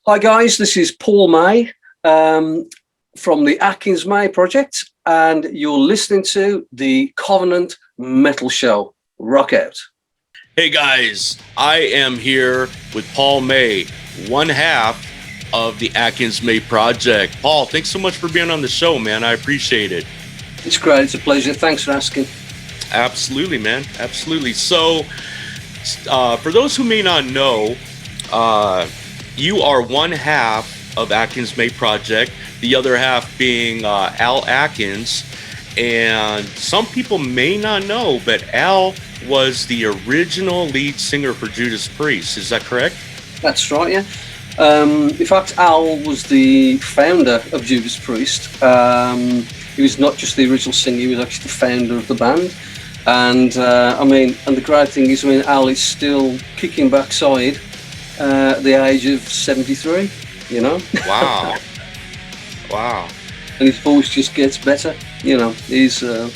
Hi guys, this is Paul May from the Atkins May project, and you're listening to the Covenant Metal Show. Rock out. Hey guys, I am here with Paul May, one half of the Atkins May project. Paul, thanks so much for being on the show, man. I appreciate it. It's great. It's a pleasure. Thanks for asking. Absolutely, man. Absolutely. So, for those who may not know, you are one half of Atkins May project, the other half being Al Atkins. And some people may not know, but Al was the original lead singer for Judas Priest. Is that correct? That's right, yeah. In fact, Al was the founder of Judas Priest. He was not just the original singer, he was actually the founder of the band. And and the great thing is, Al is still kicking backside at the age of 73, you know? Wow. Wow. And his voice just gets better, you know. He's a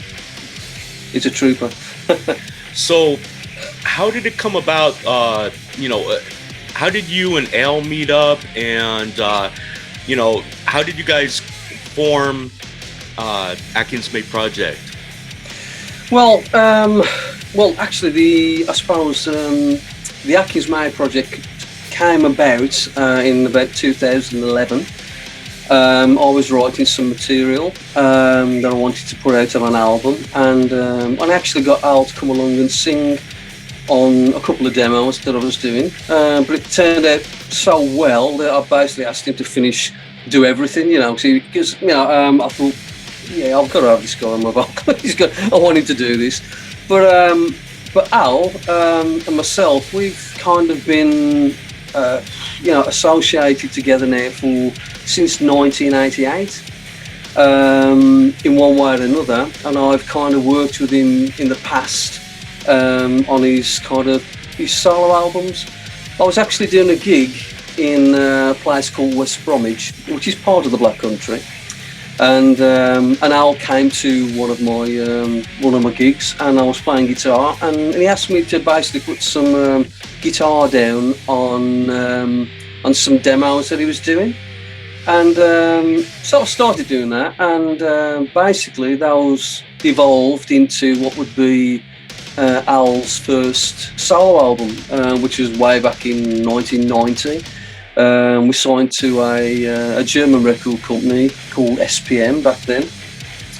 trooper. So, how did it come about, how did you and Al meet up, and, how did you guys form Atkins May project? Well, actually, the Atkins May project came about in about 2011. I was writing some material that I wanted to put out on an album, and I actually got Al to come along and sing on a couple of demos that I was doing, but it turned out so well that I basically asked him to do everything, because I thought, yeah, I've got to have this guy on my vocal. I want him to do this, but Al and myself, we've kind of been associated together now since 1988 in one way or another, and I've kind of worked with him in the past on his solo albums. I was actually doing a gig in a place called West Bromwich, which is part of the Black Country, and Al came to one of my gigs, and I was playing guitar, and he asked me to basically put some guitar down on some demos that he was doing, and so I started doing that, and basically those evolved into what would be Al's first solo album, which was way back in 1990. We signed to a German record company called SPM back then,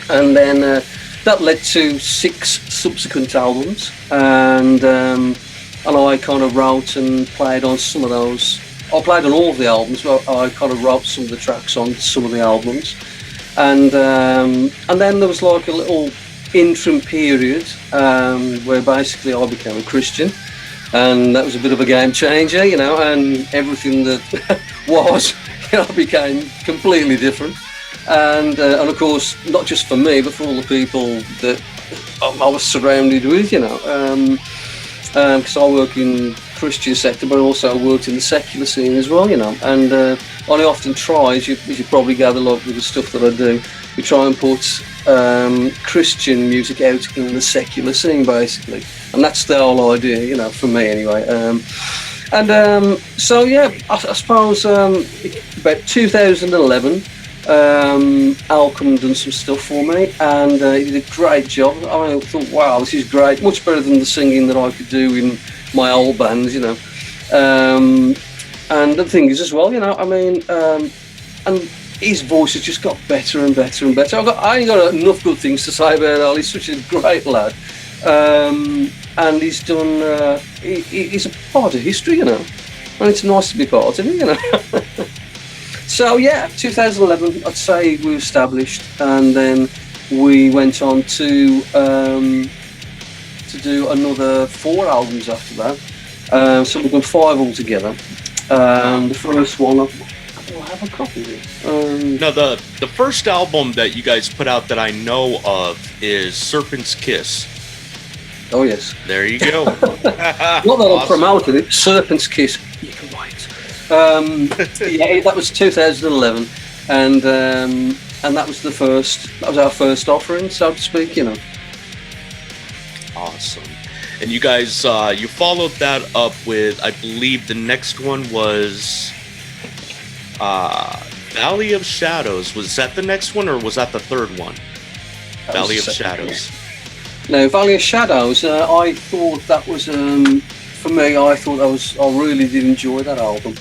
and then that led to 6 subsequent albums, and I kind of wrote and played on some of those. I played on all of the albums, but I kind of wrote some of the tracks on some of the albums, and then there was like a little interim period where basically I became a Christian, and that was a bit of a game changer, and everything that became completely different, and of course not just for me, but for all the people that I was surrounded with, because I work in Christian sector, but also worked in the secular scene as well, and I often try, as you probably gather, like with the stuff that I do, we try and put Christian music out in the secular scene, basically, and that's the whole idea, for me anyway. So yeah, I suppose about 2011, Al come and done some stuff for me, and he did a great job. I thought, wow, this is great, much better than the singing that I could do in my old bands, and the thing is as well, and his voice has just got better and better and better. I ain't got enough good things to say about Al. He's such a great lad, and he's done. He's a part of history, and it's nice to be part of it, So yeah, 2011, I'd say we were established, and then we went on to do another 4 albums after that. So we've done 5 altogether. The first one, I have a copy of it. Now, the first album that you guys put out that I know of is Serpent's Kiss. Oh yes. There you go. Not that awesome. I promoted it. Serpent's Kiss. You can write. Yeah, that was 2011, and that was That was our first offering, so to speak. Awesome. And you guys, you followed that up with, I believe the next one was Valley of Shadows, was that the next one or was that the third one? That was Valley the of second one. Shadows. No, Valley of Shadows. I thought that was for me. I really did enjoy that album.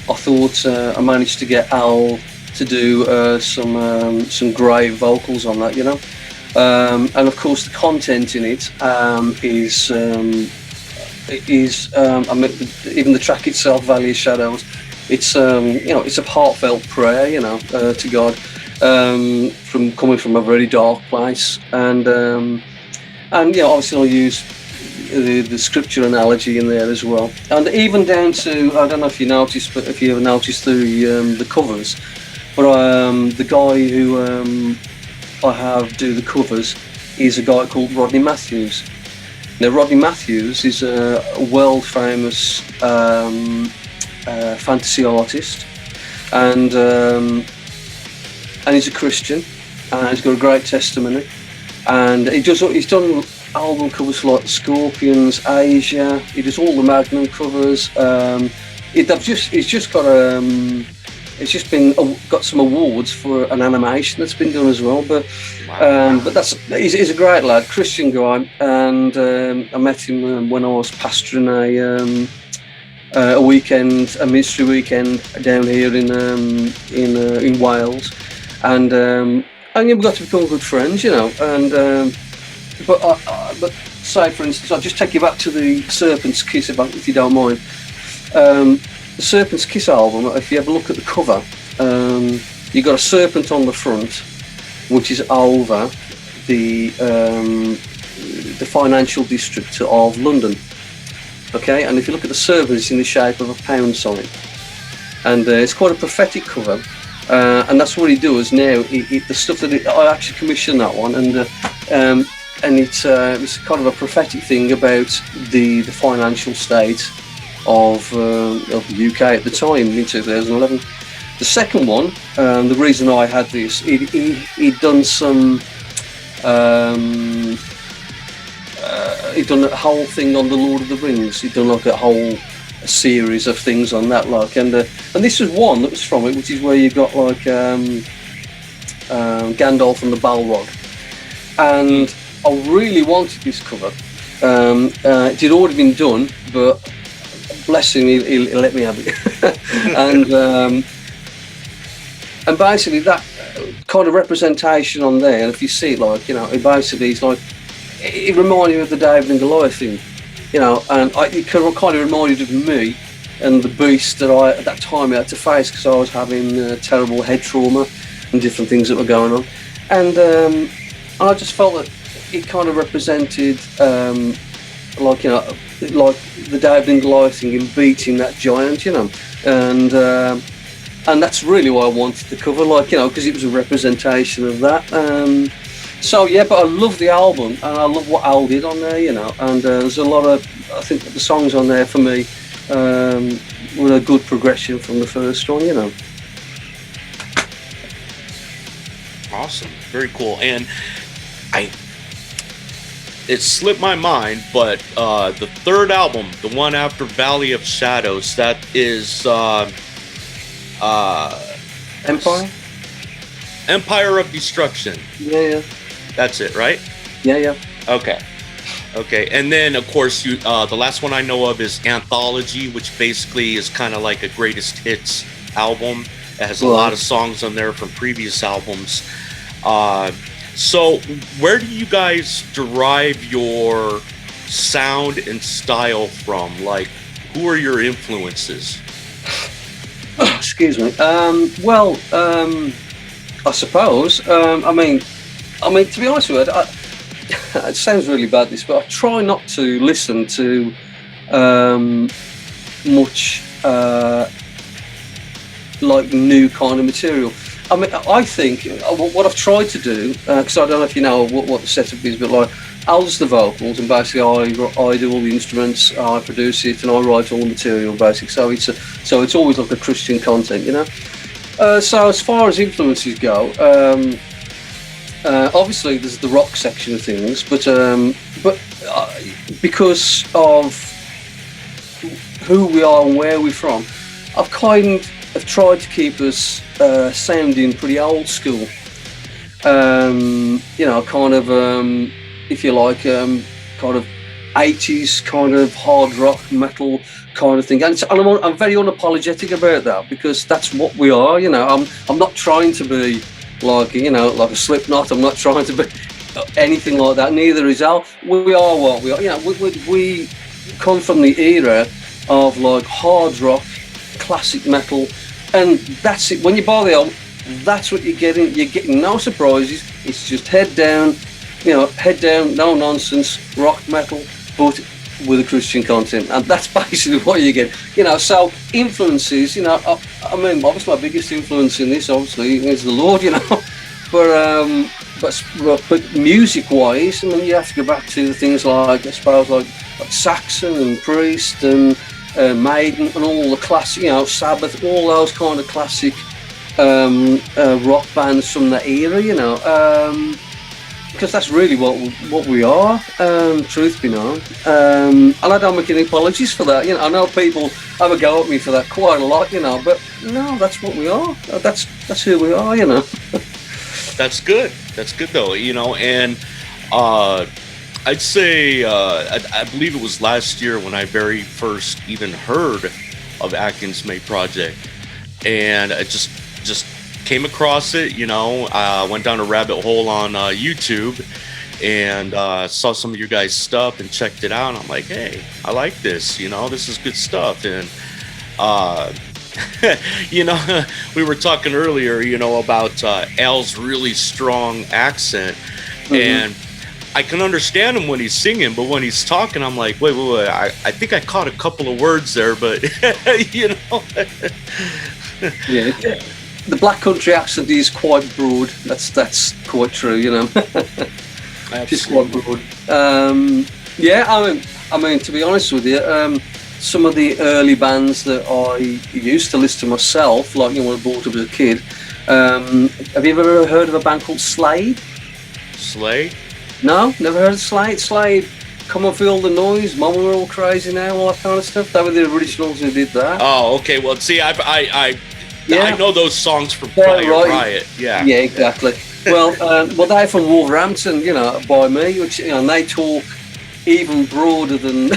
I thought I managed to get Al to do some great vocals on that, you know. And of course, the content in it is I mean, even the track itself, Valley of Shadows. It's it's a heartfelt prayer, to God, from coming from a very dark place, and obviously I'll use the scripture analogy in there as well, and even down to, I don't know if you noticed, but if you ever noticed the covers, but the guy who I have do the covers is a guy called Rodney Matthews. Now Rodney Matthews is a world famous fantasy artist, and he's a Christian, and he's got a great testimony. And he's done album covers for like Scorpions, Asia. He does all the Magnum covers. It's just been got some awards for an animation that's been done as well. But Wow. but he's a great lad, Christian guy, and I met him when I was pastoring a weekend, a ministry weekend down here in Wales, and we got to become good friends, And but say for instance, I'll just take you back to the Serpent's Kiss, if you don't mind. The Serpent's Kiss album. If you ever look at the cover, you got a serpent on the front, which is over the financial district of London. Okay, and if you look at the serpent, it's in the shape of a pound sign, and it's quite a prophetic cover. And that's what he does now. The stuff that I actually commissioned that one, and it's kind of a prophetic thing about the financial state of the UK at the time in 2011. The second one, the reason I had this, he'd done some. He'd done a whole thing on the Lord of the Rings. He'd done like a whole series of things on that, and this was one that was from it, which is where you got like Gandalf and the Balrog, and I really wanted this cover. It had already been done, but bless him, he let me have it, and basically that kind of representation on there, and if you see it, it basically is like, it reminded me of the David and Goliath thing. And it kind of reminded of me and the beast that I, at that time, I had to face, because I was having terrible head trauma and different things that were going on. And I just felt that it kind of represented, like the David and Goliath thing in beating that giant, and that's really why I wanted to cover, because it was a representation of that. So yeah, but I love the album, and I love what Al did on there, and there's a lot of, I think the songs on there for me were a good progression from the first one, Awesome. Very cool. And it slipped my mind, but the third album, the one after Valley of Shadows, that is Empire? Empire of Destruction. Yeah. That's it, right? Yeah. Okay. And then, of course, the last one I know of is Anthology, which basically is kind of like a greatest hits album. It has a lot of songs on there from previous albums. So where do you guys derive your sound and style from? Like, who are your influences? Excuse me. I suppose. I mean, to be honest with you, it sounds really bad, this, but I try not to listen to much like new kind of material. I mean, I think what I've tried to do, because I don't know if you know what the setup is, but like, Al does the vocals, and basically I do all the instruments, I produce it, and I write all the material, basically. So it's always like a Christian content, So as far as influences go, obviously there's the rock section of things, but because of who we are and where we're from, I've kind have tried to keep us sounding pretty old school. Kind of, if you like, kind of 80s kind of hard rock metal kind of thing. And I'm very unapologetic about that, because that's what we are. I'm not trying to be like like a Slipknot. I'm not trying to be anything like that. Neither is Al. We are what we are. We come from the era of like hard rock, classic metal, and that's it. When you buy the album, that's what you're getting. You're getting no surprises. It's just head down, no nonsense rock metal, but with a Christian content, and that's basically what you get. So influences. I mean, obviously my biggest influence in this, obviously, is the Lord. But music-wise, I mean, you have to go back to things like, I suppose, like Saxon and Priest and Maiden and all the classic, Sabbath, all those kind of classic rock bands from that era, because that's really what we are, truth be known. And I don't make any apologies for that. I know people have a go at me for that quite a lot, but no, that's what we are. That's who we are, That's good. That's good, though, and I'd say I believe it was last year when I very first even heard of Atkins May Project, and I just came across it. Went down a rabbit hole on YouTube and saw some of your guys' stuff and checked it out. And I'm like, hey, I like this. This is good stuff. And we were talking earlier, about Al's really strong accent, and I can understand him when he's singing, but when he's talking, I'm like, wait, I think I caught a couple of words there, but Yeah. The Black Country accent is quite broad. That's quite true, Just quite broad. I mean, to be honest with you, some of the early bands that I used to listen to myself, like when I brought up as a kid, have you ever heard of a band called Slade? Slade? No, never heard of Slade. Slade, Come and Feel the Noise, Mama We're All Crazy Now, all that kind of stuff. They were the originals who did that. Oh, okay. Well, see, I know those songs from Riot. Yeah. Yeah, exactly. Well, they're from Wolverhampton, by me, which and they talk even broader than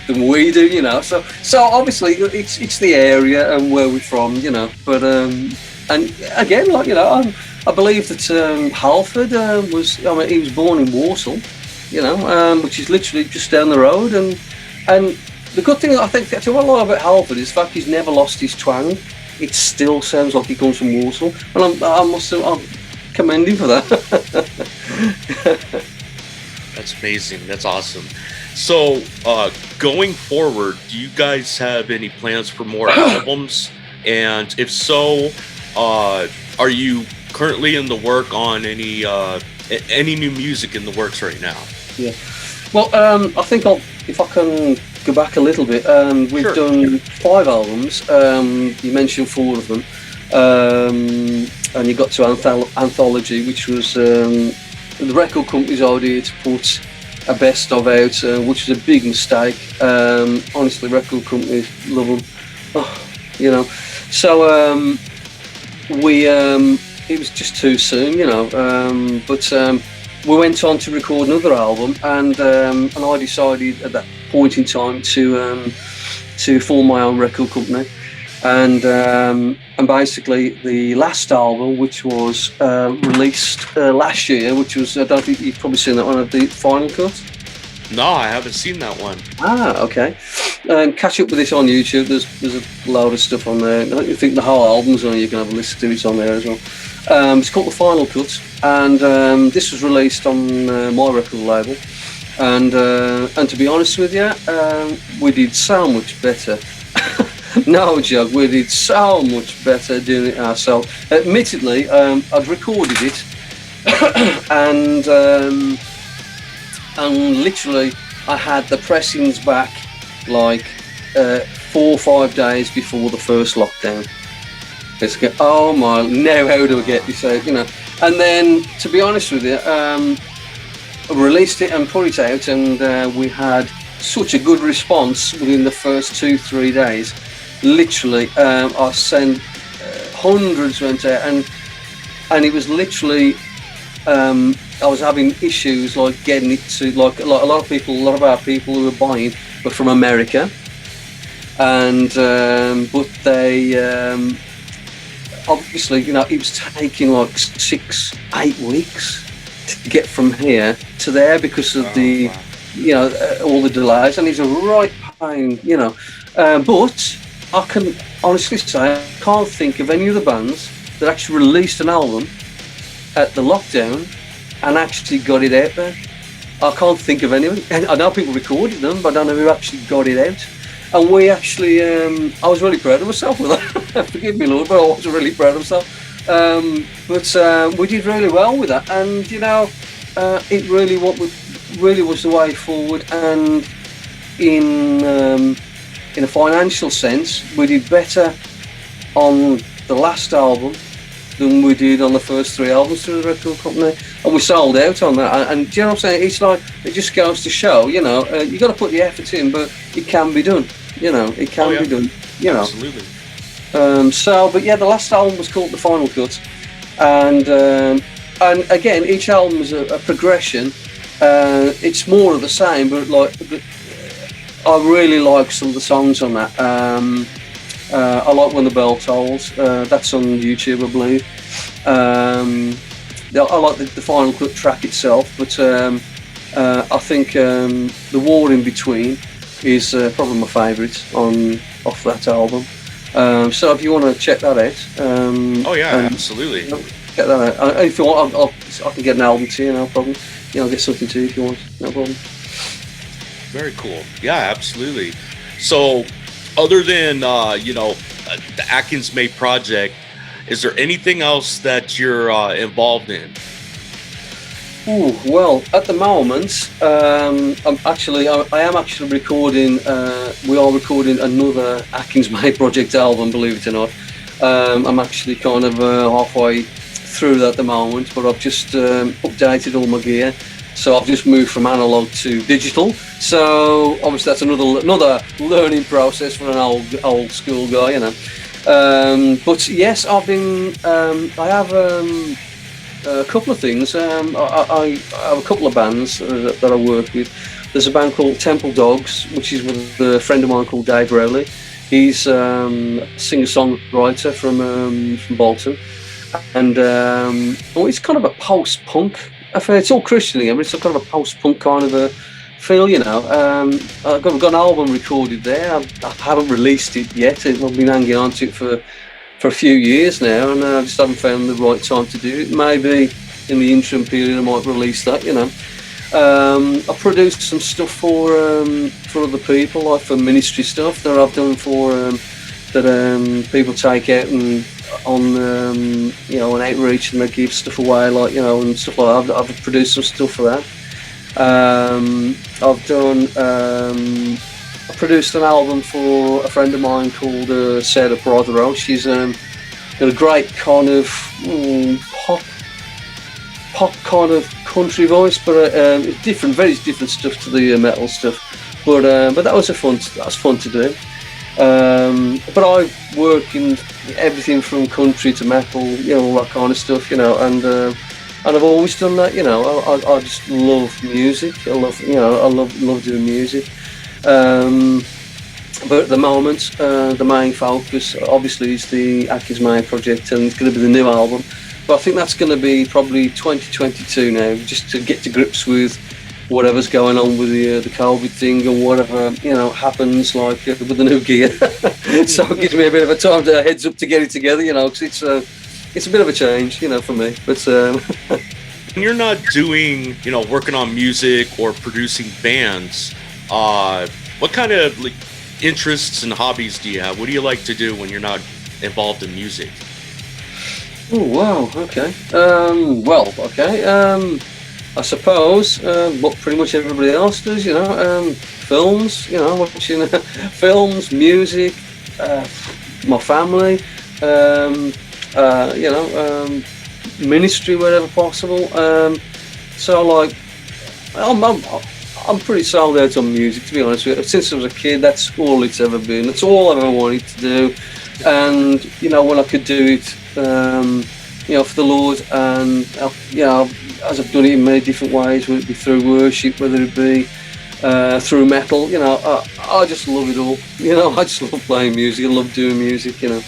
than we do, So obviously it's the area and where we're from, But and again, like I believe that Halford he was born in Walsall, which is literally just down the road, and the good thing I think what I like about Halford is the fact he's never lost his twang. It still sounds like he comes from Walsall, and I'm commend him for that. That's amazing. That's awesome. So, going forward, do you guys have any plans for more albums? And if so, are you currently in the work on any new music in the works right now? Yeah. Well, I think if I can go back a little bit, we've done 5 albums. You mentioned 4 of them, and you got to Anthology, which was the record company's idea to put a best of out, which was a big mistake. Honestly, record companies love them, So it was just too soon, but we went on to record another album, and I decided at that point in time to form my own record company, and basically the last album, which was released last year, which was, I don't think you've probably seen that one, of the Final Cut. No, I haven't seen that one. Okay. Catch up with this on YouTube. There's a load of stuff on there. I think the whole album's on. You can have a listen to it on there as well. It's called The Final Cut, and this was released on my record label. And to be honest with you, we did so much better. No joke, we did so much better doing it ourselves. Admittedly, I'd recorded it, and literally I had the pressings back like 4 or 5 days before the first lockdown. It's like, oh my, now how do I get this out, And then, to be honest with you, I released it and put it out, and we had such a good response within the first 2-3 days literally, I sent hundreds went out, and it was literally. I was having issues like getting it to like a lot of people, a lot of our people who were buying were from America, and but they obviously, you know, it was taking like 6-8 weeks to get from here to there because of the, wow. you know, all the delays, and it's a right pain, you know. But I can honestly say I can't think of any of the bands that actually released an album at the lockdown and actually got it out there. I can't think of anyone. And I know people recorded them, but I don't know who actually got it out. And we actually, I was really proud of myself with that. Forgive me, Lord, but I was really proud of myself. But we did really well with that, and you know, it really was the way forward. And in a financial sense, we did better on the last album than we did on the first 3 albums through the record company, and we sold out on that. And do you know what I'm saying? It's like, it just goes to show, you know, you got to put the effort in, but it can be done. You know, it can be done. You know, absolutely. But yeah, the last album was called The Final Cut, and again, each album is a progression. It's more of the same, but I really like some of the songs on that. I like When the Bell Tolls. That's on YouTube, I believe. I like the Final Cut track itself, but I think The War in Between is probably my favourite off that album. So if you want to check that out, absolutely. You know, check that out. If you want, I can get an album to you, no problem. You know, I'll get something to you if you want, no problem. Very cool. Yeah, absolutely. So, other than the Atkins May project, is there anything else that you're involved in? Ooh, well, at the moment, I am actually recording. We are recording another Atkins May project album, believe it or not. I'm actually kind of halfway through that at the moment, but I've just updated all my gear. So I've just moved from analog to digital. So obviously that's another learning process for an old school guy, you know. But yes, I've been. I have a couple of things. I have a couple of bands that I work with. There's a band called Temple Dogs, which is with a friend of mine called Dave Kruse. He's a singer-songwriter from Bolton, and it's kind of a post-punk. It's all Christian again, but it's kind of a post-punk kind of a feel, you know. I've got an album recorded there. I haven't released it yet. I've been hanging on to it for a few years now, and I just haven't found the right time to do it. Maybe in the interim period I might release that, you know. I produced some stuff for other people, like for ministry stuff that I've done for that people take out and on on outreach, and they give stuff away, like, you know, and stuff like that. I've produced some stuff for that. I've done I produced an album for a friend of mine called Sarah Prothero. She's got a great kind of pop kind of country voice, but it's different, very different stuff to the metal stuff. But that was fun to do. But I work in everything from country to metal, you know, all that kind of stuff, you know, and I've always done that, you know. I just love music. I love doing music. But at the moment, the main focus obviously is the Atkins May project, and it's going to be the new album. But I think that's going to be probably 2022 now, just to get to grips with whatever's going on with the COVID thing and whatever, you know, happens, like with the new gear. So it gives me a bit of a heads up to get it together, you know, because it's a bit of a change, you know, for me. But when you're not doing, you know, working on music or producing bands, what kind of interests and hobbies do you have? What do you like to do when you're not involved in music? Oh, wow, okay. I suppose what pretty much everybody else does, you know, films, you know, watching films, music, my family, ministry wherever possible. So like, I'm pretty sold out on music, to be honest with you. Since I was a kid, that's all it's ever been. That's all I've ever wanted to do. And, you know, when I could do it, you know, for the Lord, and, you know, as I've done it in many different ways, whether it be through worship, whether it be through metal, you know, I just love it all. You know, I just love playing music. I love doing music, you know.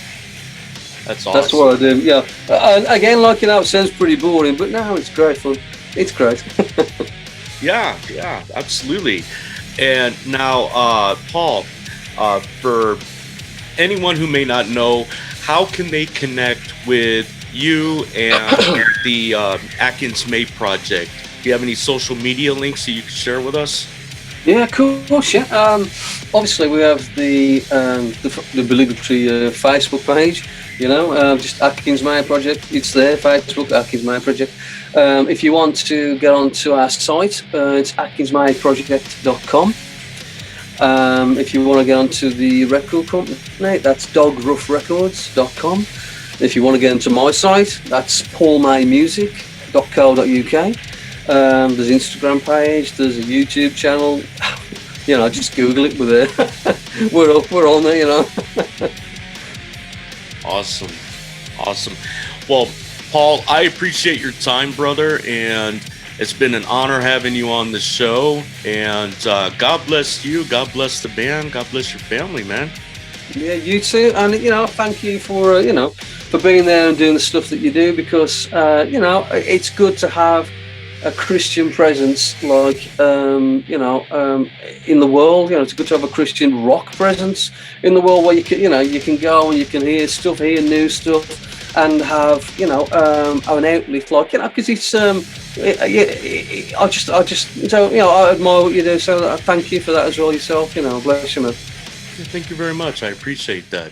That's awesome. That's what I do, yeah. And again, like, you know, it sounds pretty boring, but no, it's great fun. It's great. Yeah, absolutely. And now, Paul, for anyone who may not know, how can they connect with you and the Atkins May project? Do you have any social media links that you can share with us? Yeah, cool. Yeah. Obviously, we have the obligatory Facebook page. You know, just Atkins May Project. It's there, Facebook Atkins May Project. If you want to get onto our site, it's atkinsmayproject.com. If you want to get onto the record company, that's dogruffrecords.com. If you want to get into my site, that's paulmaymusic.co.uk. There's an Instagram page, there's a YouTube channel. You know, just Google it. We're there. we're on there, you know. Awesome. Well, Paul, I appreciate your time, brother, and it's been an honor having you on the show. And God bless you, God bless the band, God bless your family, man. Yeah, you too. And, you know, thank you for, you know, for being there and doing the stuff that you do, because, you know, it's good to have a Christian presence, like, you know, in the world. You know, it's good to have a Christian rock presence in the world, where you can, you know, you can go and you can hear stuff, hear new stuff, and have, you know, an outlet, like, you know, because it's, I just, so, you know, I admire what you do. So thank you for that as well yourself. You know, bless you, man. Thank you very much. I appreciate that.